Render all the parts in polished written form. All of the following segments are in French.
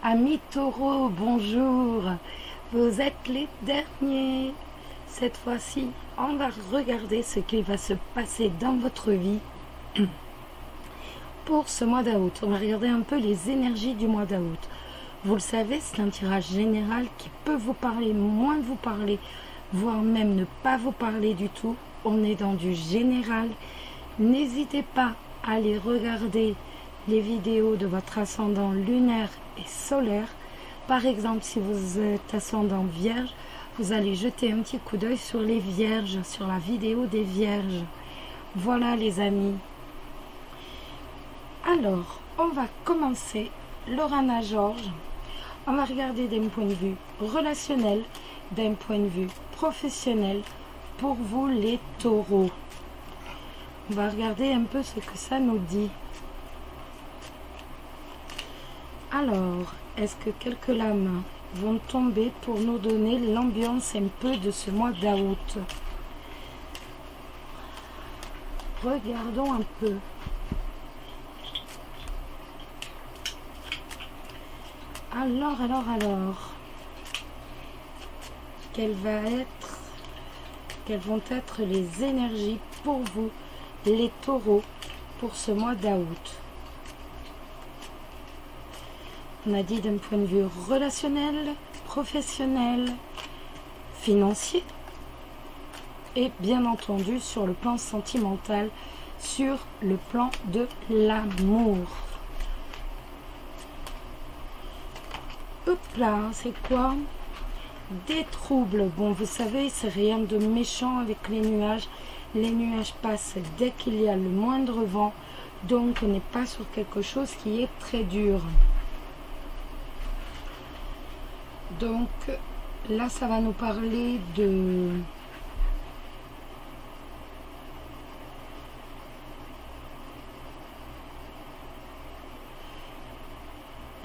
Amis taureaux, bonjour. Vous êtes les derniers. Cette fois-ci, on va regarder ce qui va se passer dans votre vie pour ce mois d'août. On va regarder un peu les énergies du mois d'août. Vous le savez, c'est un tirage général qui peut vous parler, moins vous parler, voire même ne pas vous parler du tout. On est dans du général. N'hésitez pas à aller regarder les vidéos de votre ascendant lunaire et solaire. Par exemple, si vous êtes ascendant vierge, vous allez jeter un petit coup d'œil sur les vierges, sur la vidéo des vierges. Voilà les amis. Alors, on va commencer Lorana Georges. On va regarder d'un point de vue relationnel, d'un point de vue professionnel, pour vous les taureaux. On va regarder un peu ce que ça nous dit. Alors, est-ce que quelques lames vont tomber pour nous donner l'ambiance un peu de ce mois d'août? Regardons un peu. Alors. Quelles vont être les énergies pour vous, les taureaux, pour ce mois d'août? On a dit d'un point de vue relationnel, professionnel, financier et bien entendu sur le plan sentimental, sur le plan de l'amour. Hop là, c'est quoi? Des troubles. Bon, vous savez, c'est rien de méchant avec les nuages. Les nuages passent dès qu'il y a le moindre vent, donc on n'est pas sur quelque chose qui est très dur. Donc là, ça va nous parler de...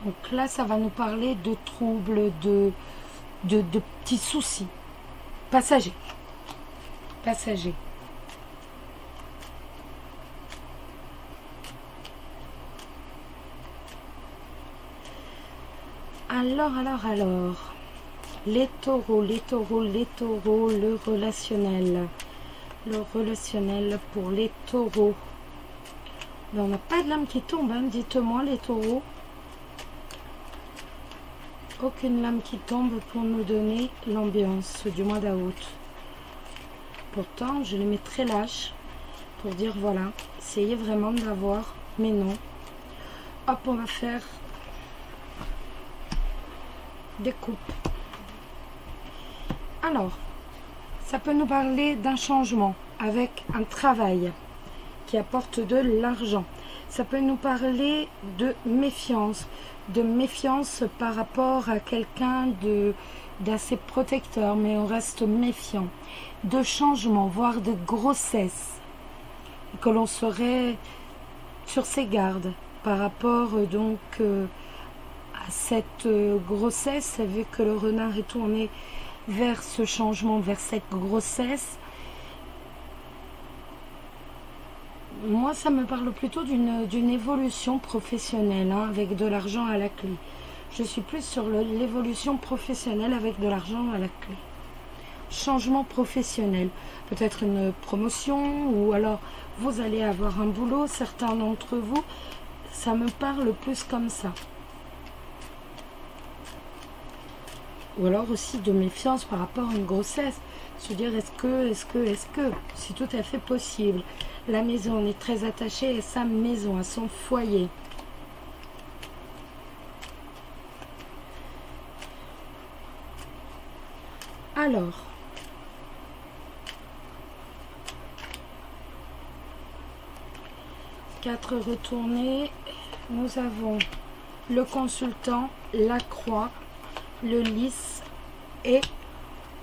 Donc là, ça va nous parler de troubles, de petits soucis passagers. Alors, les taureaux, le relationnel. Le relationnel pour les taureaux. Mais on n'a pas de lame qui tombe, hein, dites-moi les taureaux. Aucune lame qui tombe pour nous donner l'ambiance du mois d'août. Pourtant, je les mets très lâches pour dire voilà, essayez vraiment d'avoir, mais non. Hop, on va faire des coupes. Alors, ça peut nous parler d'un changement avec un travail qui apporte de l'argent. Ça peut nous parler de méfiance par rapport à quelqu'un d'assez protecteur, mais on reste méfiant. De changement, voire de grossesse, que l'on serait sur ses gardes par rapport donc à cette grossesse, vu que le renard est tourné vers ce changement, vers cette grossesse. Moi, ça me parle plutôt d'une évolution professionnelle, hein, avec de l'argent à la clé. Je suis plus sur l'évolution professionnelle avec de l'argent à la clé. Changement professionnel, peut-être une promotion, ou alors vous allez avoir un boulot, certains d'entre vous, ça me parle plus comme ça. Ou alors aussi de méfiance par rapport à une grossesse. Se dire est-ce que, c'est tout à fait possible. La maison, on est très attaché à sa maison, à son foyer. Alors, quatre retournés, nous avons le consultant, la croix, le lys et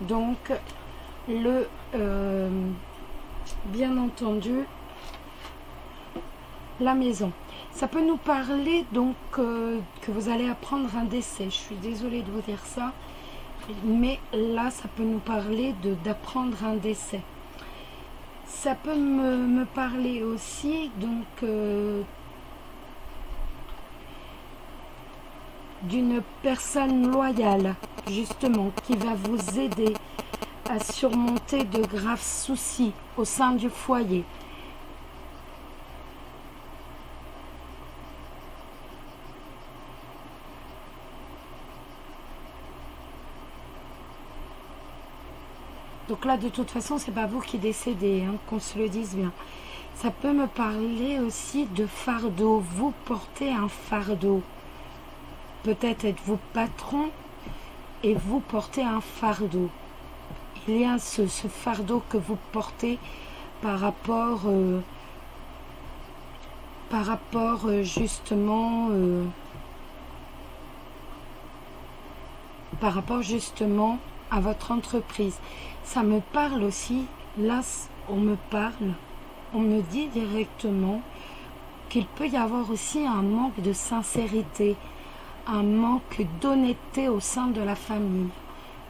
donc le bien entendu la maison. Ça peut nous parler donc que vous allez apprendre un décès. Je suis désolée de vous dire ça, mais là ça peut nous parler d'apprendre un décès. Ça peut me parler aussi donc d'une personne loyale, justement, qui va vous aider à surmonter de graves soucis au sein du foyer. Donc là, de toute façon, c'est pas vous qui décédez, hein, qu'on se le dise bien. Ça peut me parler aussi de fardeau. Vous portez un fardeau. Peut-être êtes-vous patron et vous portez un fardeau. Il y a ce fardeau que vous portez par rapport justement à votre entreprise. Ça me parle aussi, là on me dit directement qu'il peut y avoir aussi un manque de sincérité, un manque d'honnêteté au sein de la famille.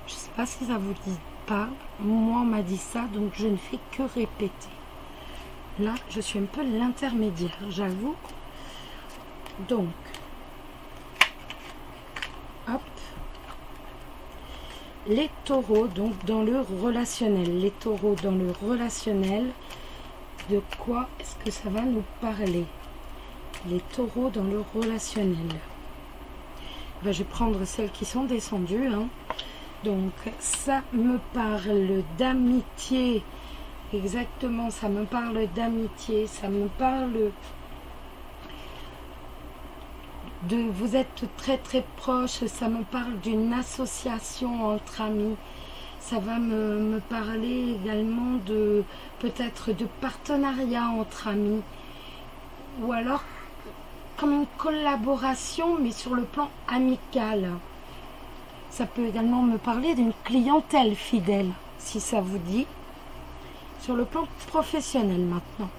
Je ne sais pas si ça vous dit pas, moi on m'a dit ça, donc je ne fais que répéter. Là, je suis un peu l'intermédiaire, j'avoue. Donc, hop. Les taureaux, donc dans le relationnel. Les taureaux dans le relationnel, de quoi est-ce que ça va nous parler? Les taureaux dans le relationnel. Ben, je vais prendre celles qui sont descendues. Hein. Donc, ça me parle d'amitié. Exactement, ça me parle d'amitié. Ça me parle de vous êtes très très proche. Ça me parle d'une association entre amis. Ça va me parler également de peut-être de partenariat entre amis. Ou alors comme une collaboration, mais sur le plan amical. Ça peut également me parler d'une clientèle fidèle, si ça vous dit. Sur le plan professionnel maintenant,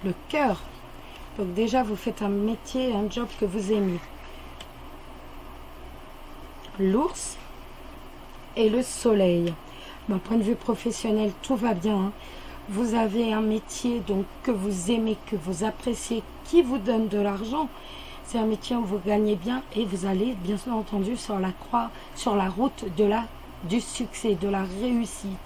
le cœur. Donc déjà, vous faites un métier, un job que vous aimez. L'ours et le soleil. D'un point de vue professionnel, tout va bien. Hein. Vous avez un métier donc que vous aimez, que vous appréciez, qui vous donne de l'argent. C'est un métier où vous gagnez bien et vous allez bien entendu sur la route du succès, de la réussite.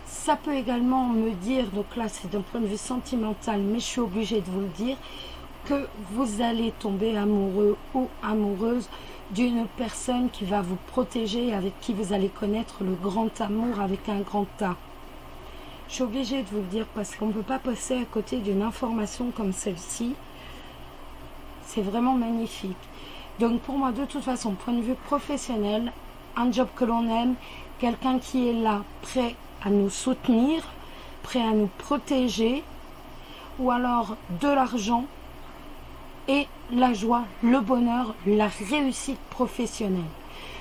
Ça peut également me dire, donc là c'est d'un point de vue sentimental, mais je suis obligée de vous le dire, que vous allez tomber amoureux ou amoureuse d'une personne qui va vous protéger, avec qui vous allez connaître le grand amour avec un grand A. Je suis obligée de vous le dire parce qu'on ne peut pas passer à côté d'une information comme celle-ci. C'est vraiment magnifique. Donc pour moi, de toute façon, point de vue professionnel, un job que l'on aime, quelqu'un qui est là, prêt à nous soutenir, prêt à nous protéger, ou alors de l'argent et la joie, le bonheur, la réussite professionnelle.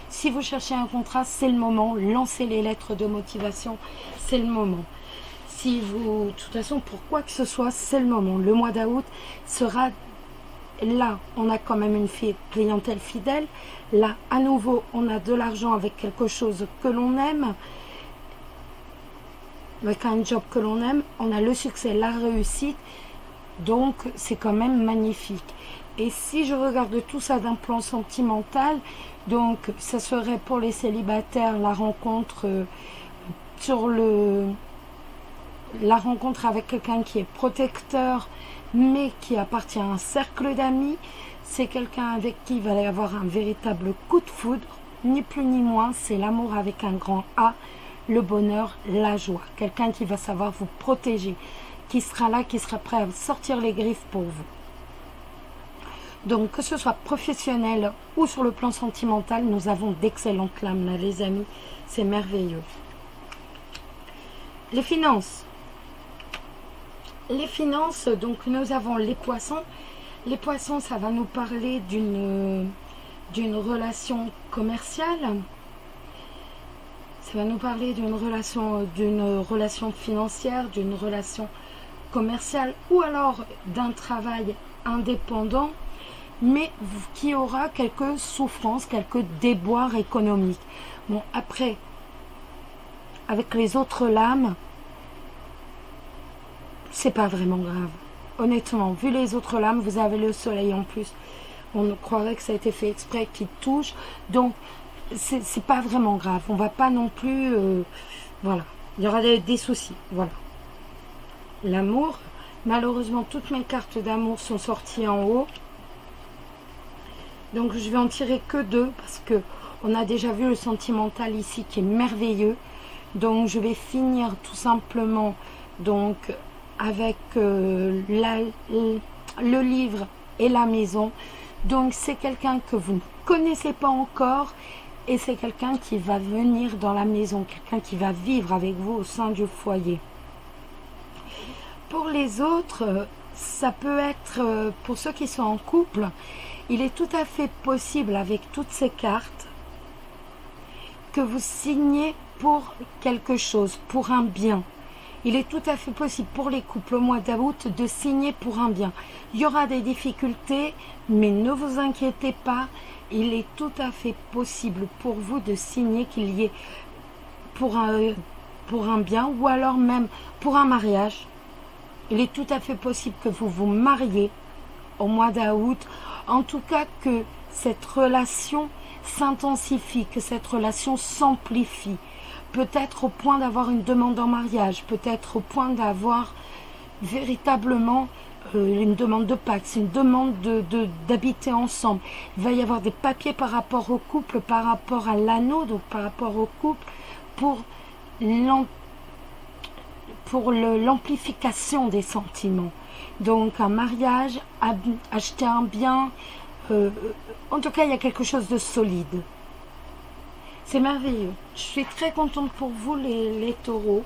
Si vous cherchez un contrat, c'est le moment. Lancez les lettres de motivation, c'est le moment. Si vous, de toute façon, pour quoi que ce soit, c'est le moment. Le mois d'août sera là, on a quand même une clientèle fidèle. Là, à nouveau, on a de l'argent avec quelque chose que l'on aime, avec un job que l'on aime. On a le succès, la réussite. Donc, c'est quand même magnifique. Et si je regarde tout ça d'un plan sentimental, donc, ça serait pour les célibataires la rencontre la rencontre avec quelqu'un qui est protecteur, mais qui appartient à un cercle d'amis. C'est quelqu'un avec qui il va y avoir un véritable coup de foudre, ni plus ni moins, c'est l'amour avec un grand A, le bonheur, la joie. Quelqu'un qui va savoir vous protéger, qui sera là, qui sera prêt à sortir les griffes pour vous. Donc, que ce soit professionnel ou sur le plan sentimental, nous avons d'excellentes lames là, les amis. C'est merveilleux. Les finances. Les finances, donc nous avons les poissons. Les poissons, ça va nous parler d'une relation commerciale. Ça va nous parler d'une relation financière, d'une relation commerciale ou alors d'un travail indépendant, mais qui aura quelques souffrances, quelques déboires économiques. Bon, après, avec les autres lames, c'est pas vraiment grave. Honnêtement, vu les autres lames, vous avez le soleil en plus. On croirait que ça a été fait exprès, qu'il touche. Donc, c'est pas vraiment grave. On va pas non plus... voilà. Il y aura des soucis. Voilà. L'amour. Malheureusement, toutes mes cartes d'amour sont sorties en haut. Donc, je vais en tirer que 2 parce que on a déjà vu le sentimental ici qui est merveilleux. Donc, je vais finir tout simplement donc avec le livre et la maison. Donc, c'est quelqu'un que vous ne connaissez pas encore et c'est quelqu'un qui va venir dans la maison, quelqu'un qui va vivre avec vous au sein du foyer. Pour les autres, ça peut être, pour ceux qui sont en couple, il est tout à fait possible avec toutes ces cartes que vous signez pour quelque chose, pour un bien. Il est tout à fait possible pour les couples au mois d'août de signer pour un bien. Il y aura des difficultés, mais ne vous inquiétez pas, il est tout à fait possible pour vous de signer qu'il y ait pour un bien ou alors même pour un mariage. Il est tout à fait possible que vous vous mariez au mois d'août. En tout cas, que cette relation s'intensifie, que cette relation s'amplifie. Peut-être au point d'avoir une demande en mariage, peut-être au point d'avoir véritablement une demande de pacte, une demande d'habiter ensemble. Il va y avoir des papiers par rapport au couple, par rapport à l'anneau, donc par rapport au couple, pour l'amplification des sentiments. Donc un mariage, acheter un bien, en tout cas il y a quelque chose de solide. C'est merveilleux. Je suis très contente pour vous les taureaux.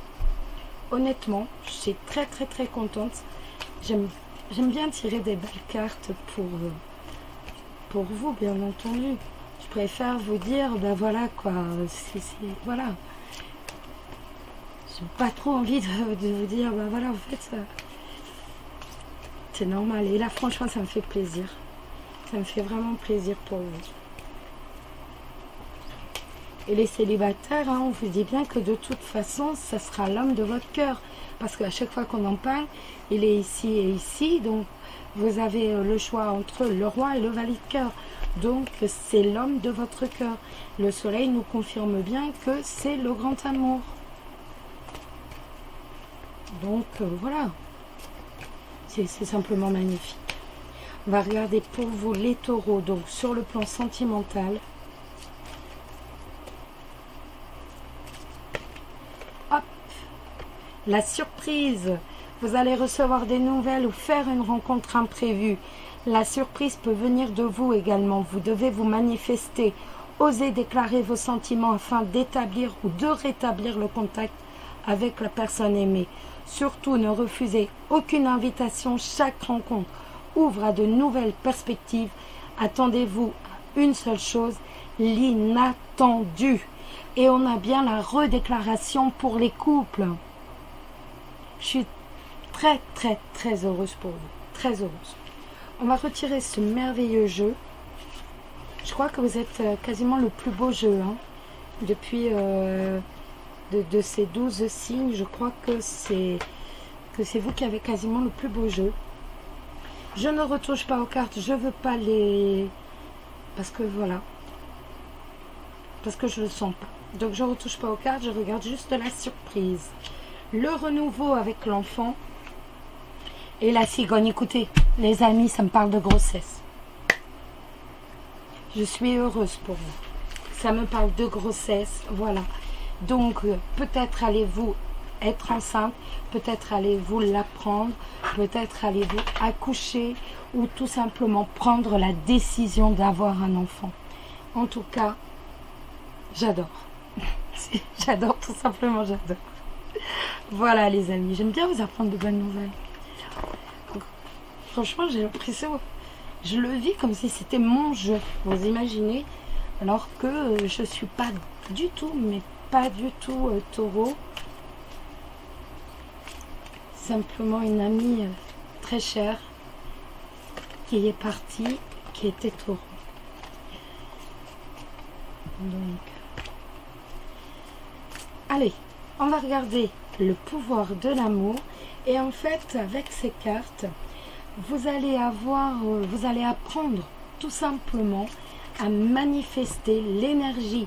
Honnêtement, je suis très contente. J'aime bien tirer des belles cartes pour vous, bien entendu. Je préfère vous dire, ben voilà quoi, voilà. J'ai pas trop envie de vous dire, ben voilà, en fait, c'est normal. Et là, franchement, ça me fait plaisir. Ça me fait vraiment plaisir pour vous. Et les célibataires, hein, on vous dit bien que de toute façon, ça sera l'homme de votre cœur. Parce qu'à chaque fois qu'on en parle, il est ici et ici. Donc, vous avez le choix entre le roi et le valet de cœur. Donc, c'est l'homme de votre cœur. Le soleil nous confirme bien que c'est le grand amour. Donc, voilà. C'est simplement magnifique. On va regarder pour vous les taureaux. Donc, sur le plan sentimental. La surprise, vous allez recevoir des nouvelles ou faire une rencontre imprévue. La surprise peut venir de vous également. Vous devez vous manifester, oser déclarer vos sentiments afin d'établir ou de rétablir le contact avec la personne aimée. Surtout, ne refusez aucune invitation. Chaque rencontre ouvre à de nouvelles perspectives. Attendez-vous à une seule chose, l'inattendu. Et on a bien la redéclaration pour les couples. Je suis très heureuse pour vous. Très heureuse. On va retirer ce merveilleux jeu. Je crois que vous êtes quasiment le plus beau jeu. Hein, depuis de ces 12 signes, je crois que c'est vous qui avez quasiment le plus beau jeu. Je ne retouche pas aux cartes. Je veux pas les... Parce que voilà. Parce que je le sens pas. Donc je ne retouche pas aux cartes. Je regarde juste la surprise. Le renouveau avec l'enfant et la cigogne. Écoutez, les amis, ça me parle de grossesse. Je suis heureuse pour vous. Ça me parle de grossesse, voilà. Donc, peut-être allez-vous être enceinte, peut-être allez-vous l'apprendre, peut-être allez-vous accoucher ou tout simplement prendre la décision d'avoir un enfant. En tout cas, j'adore. J'adore, tout simplement, j'adore. Voilà les amis, j'aime bien vous apprendre de bonnes nouvelles. Franchement, j'ai l'impression, je le vis comme si c'était mon jeu, vous imaginez, alors que je suis pas du tout, mais pas du tout taureau. Simplement une amie très chère qui est partie, qui était taureau. Donc, allez. On va regarder le pouvoir de l'amour et en fait avec ces cartes vous allez apprendre tout simplement à manifester l'énergie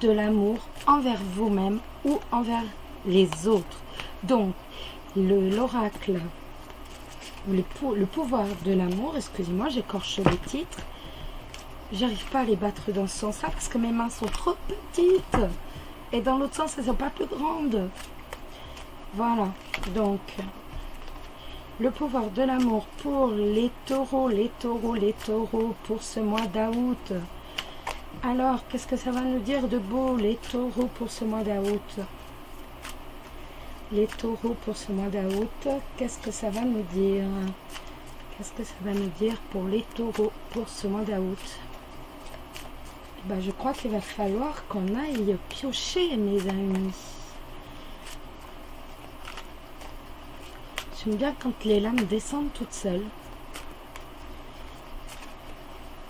de l'amour envers vous-même ou envers les autres. Donc, l'oracle, le pouvoir de l'amour, excusez-moi, j'écorche les titres. J'arrive pas à les battre dans ce sens-là parce que mes mains sont trop petites. Et dans l'autre sens, elles sont pas plus grandes. Voilà, donc, le pouvoir de l'amour pour les taureaux, pour ce mois d'août. Alors, qu'est-ce que ça va nous dire de beau, les taureaux, pour ce mois d'août? Les taureaux pour ce mois d'août, qu'est-ce que ça va nous dire? Qu'est-ce que ça va nous dire pour les taureaux pour ce mois d'août? Ben, je crois qu'il va falloir qu'on aille piocher, mes amis. J'aime bien quand les lames descendent toutes seules.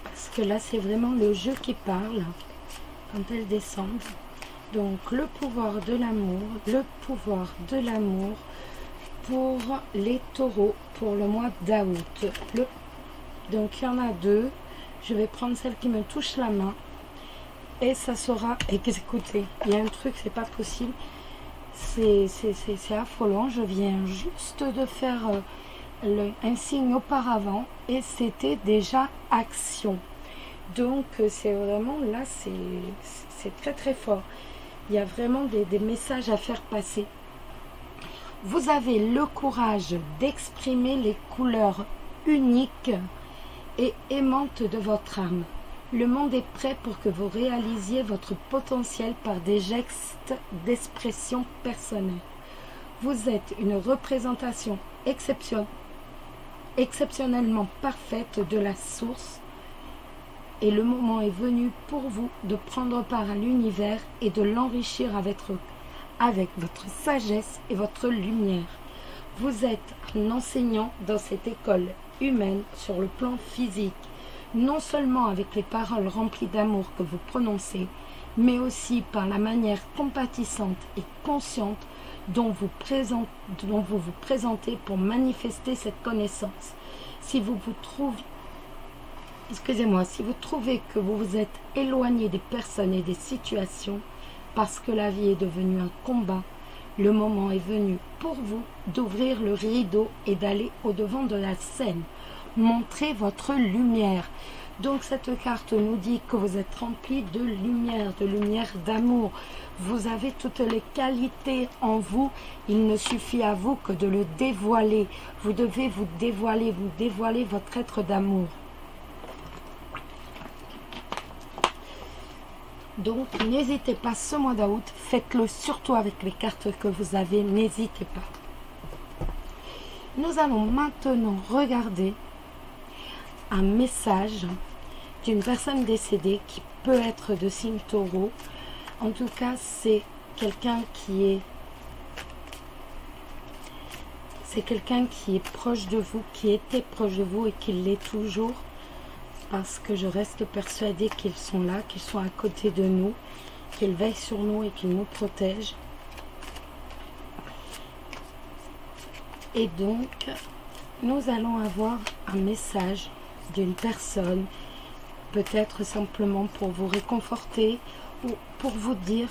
Parce que là, c'est vraiment le jeu qui parle quand elles descendent. Donc, le pouvoir de l'amour, pour les taureaux pour le mois d'août. Donc, il y en a deux. Je vais prendre celle qui me touche la main. Et ça sera exécuté. Il y a un truc, c'est pas possible. C'est affolant. Je viens juste de faire un signe auparavant et c'était déjà action. Donc, c'est vraiment là, c'est très très fort. Il y a vraiment des messages à faire passer. Vous avez le courage d'exprimer les couleurs uniques et aimantes de votre âme. Le monde est prêt pour que vous réalisiez votre potentiel par des gestes d'expression personnelle. Vous êtes une représentation exceptionnellement parfaite de la source et le moment est venu pour vous de prendre part à l'univers et de l'enrichir avec votre sagesse et votre lumière. Vous êtes un enseignant dans cette école humaine sur le plan physique, non seulement avec les paroles remplies d'amour que vous prononcez, mais aussi par la manière compatissante et consciente dont vous vous présentez pour manifester cette connaissance. Si vous trouvez que vous vous êtes éloigné des personnes et des situations parce que la vie est devenue un combat, le moment est venu pour vous d'ouvrir le rideau et d'aller au-devant de la scène. Montrez votre lumière. Donc cette carte nous dit que vous êtes rempli de lumière d'amour. Vous avez toutes les qualités en vous. Il ne suffit à vous que de le dévoiler. Vous devez vous dévoiler votre être d'amour. Donc n'hésitez pas ce mois d'août, faites-le surtout avec les cartes que vous avez, n'hésitez pas. Nous allons maintenant regarder un message d'une personne décédée qui peut être de signe taureau. En tout cas, c'est quelqu'un qui est proche de vous, qui était proche de vous et qui l'est toujours, parce que je reste persuadée qu'ils sont là, qu'ils sont à côté de nous, qu'ils veillent sur nous et qu'ils nous protègent. Et donc, nous allons avoir un message d'une personne, peut-être simplement pour vous réconforter ou pour vous dire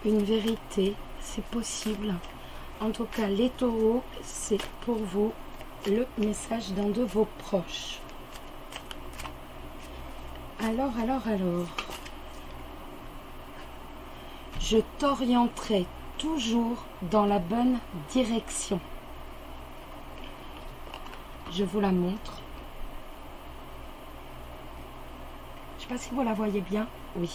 une vérité, c'est possible. En tout cas, les taureaux, c'est pour vous le message d'un de vos proches. Alors, je t'orienterai toujours dans la bonne direction. Je vous la montre. Je ne sais pas si vous la voyez bien. Oui.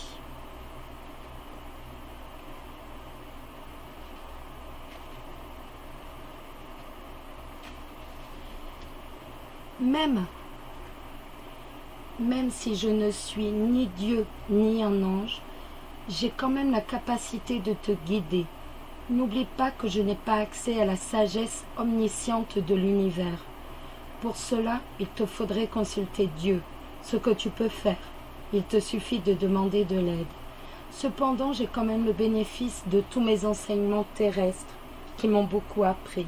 Même si je ne suis ni Dieu ni un ange, j'ai quand même la capacité de te guider. N'oublie pas que je n'ai pas accès à la sagesse omnisciente de l'univers. Pour cela, il te faudrait consulter Dieu, ce que tu peux faire. Il te suffit de demander de l'aide. Cependant, j'ai quand même le bénéfice de tous mes enseignements terrestres qui m'ont beaucoup appris.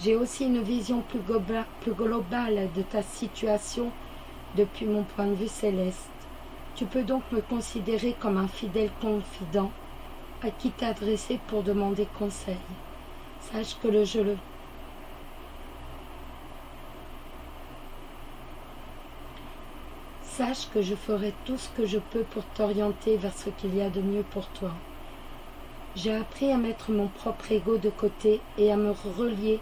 J'ai aussi une vision plus globale de ta situation depuis mon point de vue céleste. Tu peux donc me considérer comme un fidèle confident à qui t'adresser pour demander conseil. Sache que Sache que je ferai tout ce que je peux pour t'orienter vers ce qu'il y a de mieux pour toi. J'ai appris à mettre mon propre ego de côté et à me relier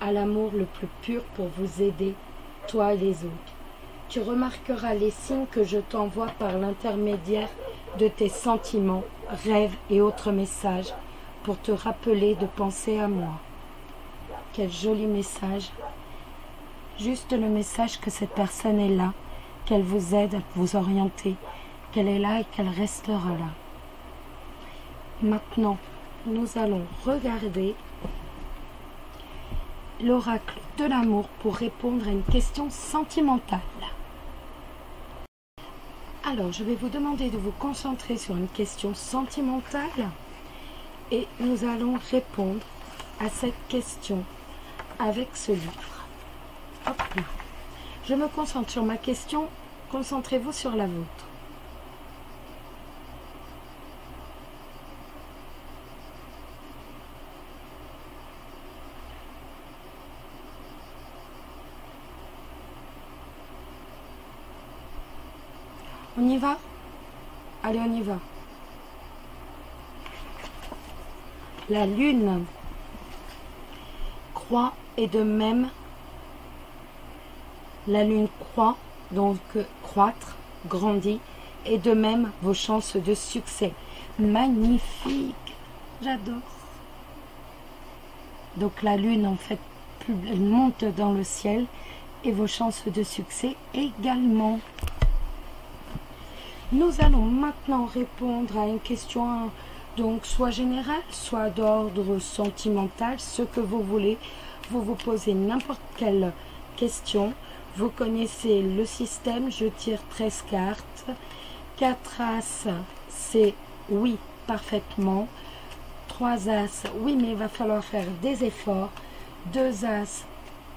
à l'amour le plus pur pour vous aider, toi et les autres. Tu remarqueras les signes que je t'envoie par l'intermédiaire de tes sentiments, rêves et autres messages pour te rappeler de penser à moi. Quel joli message. Juste le message que cette personne est là, qu'elle vous aide à vous orienter, qu'elle est là et qu'elle restera là. Maintenant, nous allons regarder l'oracle de l'amour pour répondre à une question sentimentale. Alors, je vais vous demander de vous concentrer sur une question sentimentale et nous allons répondre à cette question avec ce livre. Hop là. Je me concentre sur ma question, concentrez-vous sur la vôtre. On y va? Allez, on y va. La lune croît et de même la lune croît, donc croître, grandit, et de même vos chances de succès. Magnifique, j'adore. Donc la lune, en fait, elle monte dans le ciel et vos chances de succès également. Nous allons maintenant répondre à une question, donc soit générale, soit d'ordre sentimental, ce que vous voulez. Vous vous posez n'importe quelle question. Vous connaissez le système, je tire 13 cartes. 4 as, c'est oui, parfaitement. 3 as, oui, mais il va falloir faire des efforts. 2 as,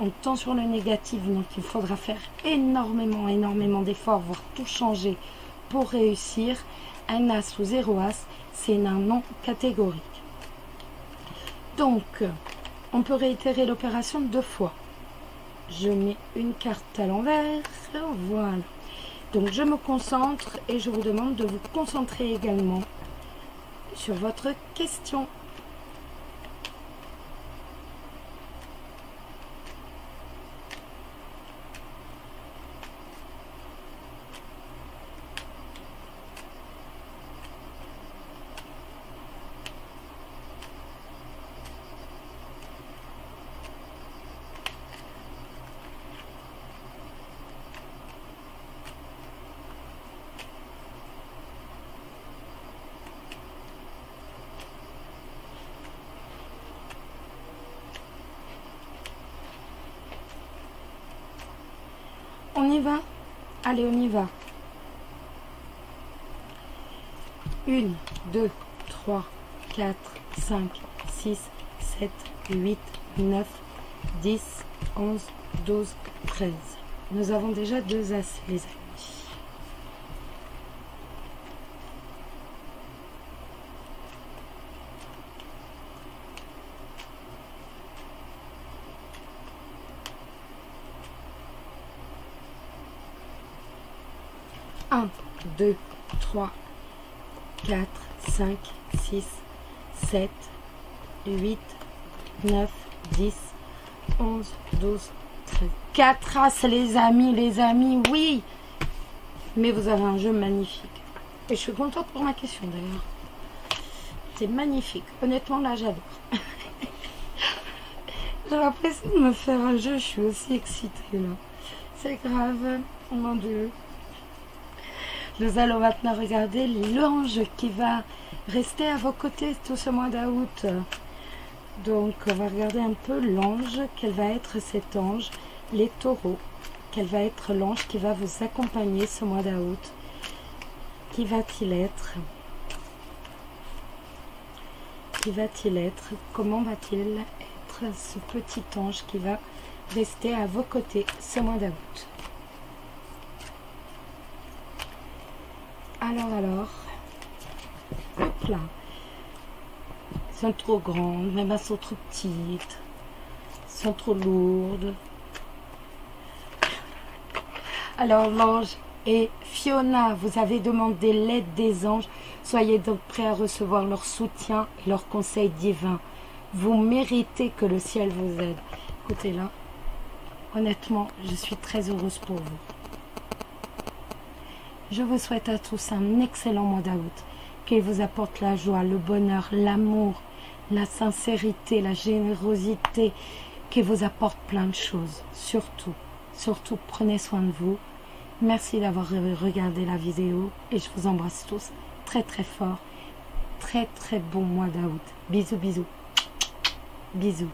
on tend sur le négatif, donc il faudra faire énormément d'efforts, voire tout changer pour réussir. Un as ou 0 as, c'est un non catégorique. Donc, on peut réitérer l'opération 2 fois. Je mets une carte à l'envers, voilà. Donc je me concentre et je vous demande de vous concentrer également sur votre question. On y va? Allez, on y va. 1, 2, 3, 4, 5, 6, 7, 8, 9, 10, 11, 12, 13. Nous avons déjà 2 as, les amis. Un, 2, 3, 4, 5, 6, 7, 8, 9, 10, 11, 12, 13. 4 as, les amis, oui. Mais vous avez un jeu magnifique. Et je suis contente pour ma question d'ailleurs. C'est magnifique. Honnêtement, là, j'adore. J'ai l'impression de me faire un jeu, je suis aussi excitée là. C'est grave, mon Dieu. Nous allons maintenant regarder l'ange qui va rester à vos côtés tout ce mois d'août. Donc, on va regarder un peu l'ange. Quel va être cet ange? Les taureaux. Quel va être l'ange qui va vous accompagner ce mois d'août? Qui va-t-il être? Qui va-t-il être? Comment va-t-il être ce petit ange qui va rester à vos côtés ce mois d'août? Alors. Hop là. Elles sont trop grandes, même elles sont trop petites. Elles sont trop lourdes. Alors l'ange et Fiona, vous avez demandé l'aide des anges. Soyez donc prêts à recevoir leur soutien et leurs conseils divins. Vous méritez que le ciel vous aide. Écoutez là, honnêtement, je suis très heureuse pour vous. Je vous souhaite à tous un excellent mois d'août. Qu'il vous apporte la joie, le bonheur, l'amour, la sincérité, la générosité. Qu'il vous apporte plein de choses. Surtout, prenez soin de vous. Merci d'avoir regardé la vidéo et je vous embrasse tous très très fort. Très très bon mois d'août. Bisous, bisous. Bisous.